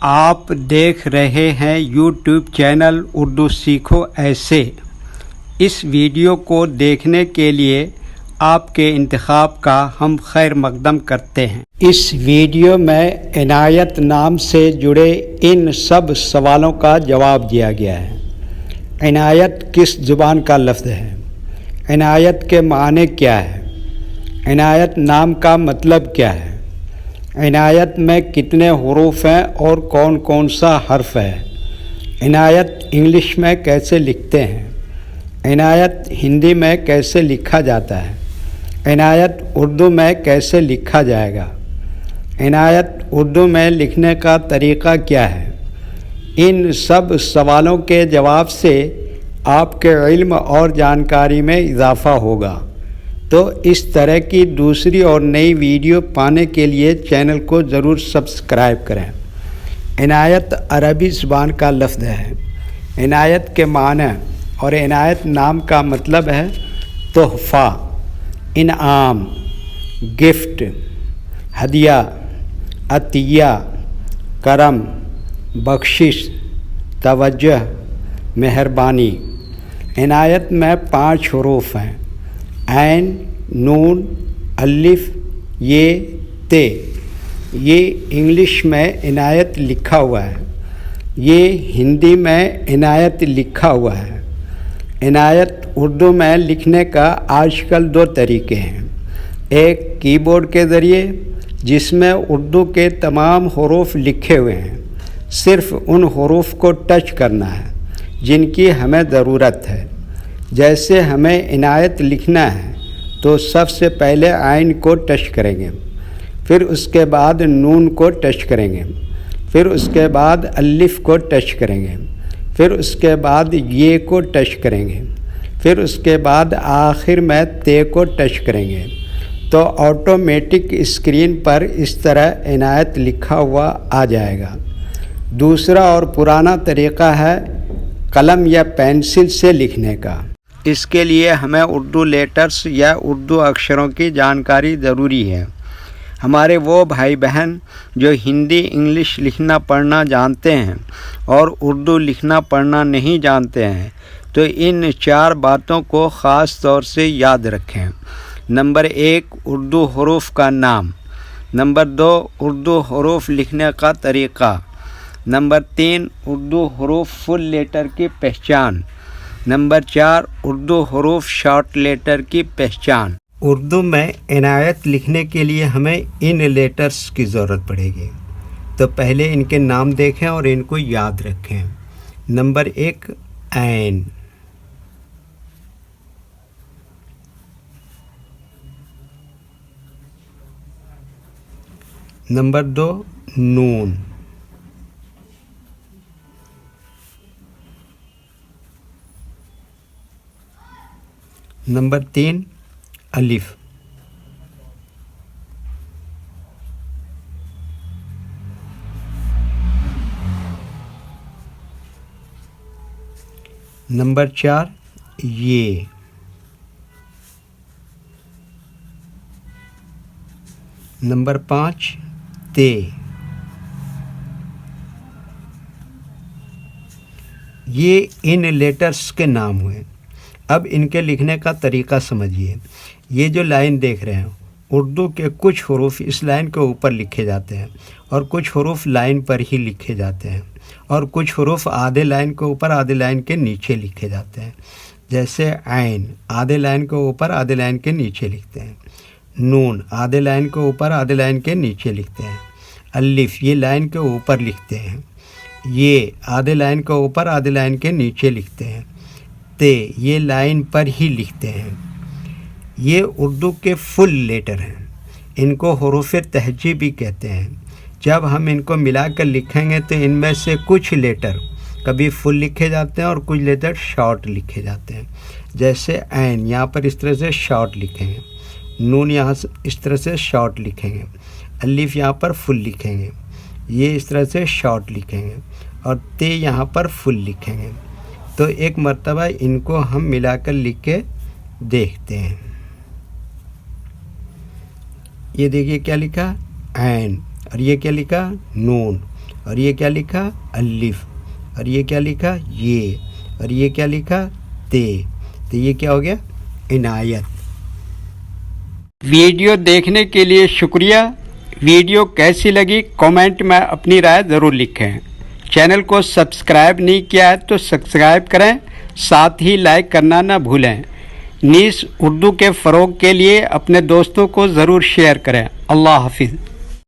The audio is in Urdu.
آپ دیکھ رہے ہیں یوٹیوب چینل اردو سیکھو ایسے۔ اس ویڈیو کو دیکھنے کے لیے آپ کے انتخاب کا ہم خیر مقدم کرتے ہیں۔ اس ویڈیو میں عنایت نام سے جڑے ان سب سوالوں کا جواب دیا گیا ہے۔ عنایت کس زبان کا لفظ ہے؟ عنایت کے معنی کیا ہے؟ عنایت نام کا مطلب کیا ہے؟ عنایت میں کتنے حروف ہیں اور کون کون سا حرف ہے؟ عنایت انگلش میں کیسے لکھتے ہیں؟ عنایت ہندی میں کیسے لکھا جاتا ہے؟ عنایت اردو میں کیسے لکھا جائے گا؟ عنایت اردو میں لکھنے کا طریقہ کیا ہے؟ ان سب سوالوں کے جواب سے آپ کے علم اور جانکاری میں اضافہ ہوگا۔ تو اس طرح کی دوسری اور نئی ویڈیو پانے کے لیے چینل کو ضرور سبسکرائب کریں۔ عنایت عربی زبان کا لفظ ہے۔ عنایت کے معنی اور عنایت نام کا مطلب ہے تحفہ، انعام، گفٹ، ہدیہ، عطیہ، کرم، بخشش، توجہ، مہربانی۔ عنایت میں 5 حروف ہیں: عین، نون، الف، یہ، تے۔ یہ انگلش میں عنایت لکھا ہوا ہے، یہ ہندی میں عنایت لکھا ہوا ہے۔ عنایت اردو میں لکھنے کا آج کل 2 طریقے ہیں۔ ایک کی بورڈ کے ذریعے، جس میں اردو کے تمام حروف لکھے ہوئے ہیں، صرف ان حروف کو ٹچ کرنا ہے جن کی ہمیں ضرورت ہے۔ جیسے ہمیں عنایت لکھنا ہے تو سب سے پہلے عین کو ٹچ کریں گے، پھر اس کے بعد نون کو ٹچ کریں گے، پھر اس کے بعد الف کو ٹچ کریں گے، پھر اس کے بعد یہ کو ٹچ کریں گے، پھر اس کے بعد آخر میں تے کو ٹچ کریں گے، تو آٹومیٹک اسکرین پر اس طرح عنایت لکھا ہوا آ جائے گا۔ دوسرا اور پرانا طریقہ ہے قلم یا پینسل سے لکھنے کا۔ اس کے لیے ہمیں اردو لیٹرز یا اردو اکشروں کی جانکاری ضروری ہے۔ ہمارے وہ بھائی بہن جو ہندی انگلش لکھنا پڑھنا جانتے ہیں اور اردو لکھنا پڑھنا نہیں جانتے ہیں تو ان 4 باتوں کو خاص طور سے یاد رکھیں۔ نمبر 1، اردو حروف کا نام۔ نمبر 2، اردو حروف لکھنے کا طریقہ۔ نمبر 3، اردو حروف فل لیٹر کی پہچان۔ نمبر 4، اردو حروف شارٹ لیٹر کی پہچان۔ اردو میں عنایت لکھنے کے لیے ہمیں ان لیٹرز کی ضرورت پڑے گی، تو پہلے ان کے نام دیکھیں اور ان کو یاد رکھیں۔ نمبر 1، عین۔ نمبر 2، نون۔ نمبر 3، الف۔ نمبر 4، یہ۔ نمبر 5، تے۔ یہ ان لیٹرز کے نام ہوئے۔ اب ان کے لکھنے کا طریقہ سمجھیے۔ یہ جو لائن دیکھ رہے ہیں، اردو کے کچھ حروف اس لائن کے اوپر لکھے جاتے ہیں اور کچھ حروف لائن پر ہی لکھے جاتے ہیں، اور کچھ حروف آدھے لائن کے اوپر آدھے لائن کے نیچے لکھے جاتے ہیں۔ جیسے عین آدھے لائن کے اوپر آدھے لائن کے نیچے لکھتے ہیں، نون آدھے لائن کے اوپر آدھے لائن کے نیچے لکھتے ہیں، الف یہ لائن کے اوپر لکھتے ہیں، یہ آدھے لائن کے اوپر آدھے لائن کے نیچے لکھتے ہیں، تے یہ لائن پر ہی لکھتے ہیں۔ یہ اردو کے فل لیٹر ہیں، ان کو حروف تہجی بھی کہتے ہیں۔ جب ہم ان کو ملا کر لکھیں گے تو ان میں سے کچھ لیٹر کبھی فل لکھے جاتے ہیں اور کچھ لیٹر شارٹ لکھے جاتے ہیں۔ جیسے عین یہاں پر اس طرح سے شارٹ لکھیں گے، نون یہاں سے اس طرح سے شارٹ لکھیں گے، الف یہاں پر فل لکھیں گے، یہ اس طرح سے شارٹ لکھیں گے، اور تے یہاں پر فل لکھیں گے۔ تو ایک مرتبہ ان کو ہم ملا کر لکھ کے دیکھتے ہیں۔ یہ دیکھیے کیا لکھا، عین، اور یہ کیا لکھا، نون، اور یہ کیا لکھا الف، اور یہ کیا لکھا یہ، اور یہ کیا لکھا تے، تو یہ کیا ہو گیا عنایت۔ ویڈیو دیکھنے کے لیے شکریہ۔ ویڈیو کیسی لگی کامنٹ میں اپنی رائے ضرور لکھیں۔ چینل کو سبسکرائب نہیں کیا ہے تو سبسکرائب کریں، ساتھ ہی لائک کرنا نہ بھولیں۔ نیز اردو کے فروغ کے لیے اپنے دوستوں کو ضرور شیئر کریں۔ اللہ حافظ۔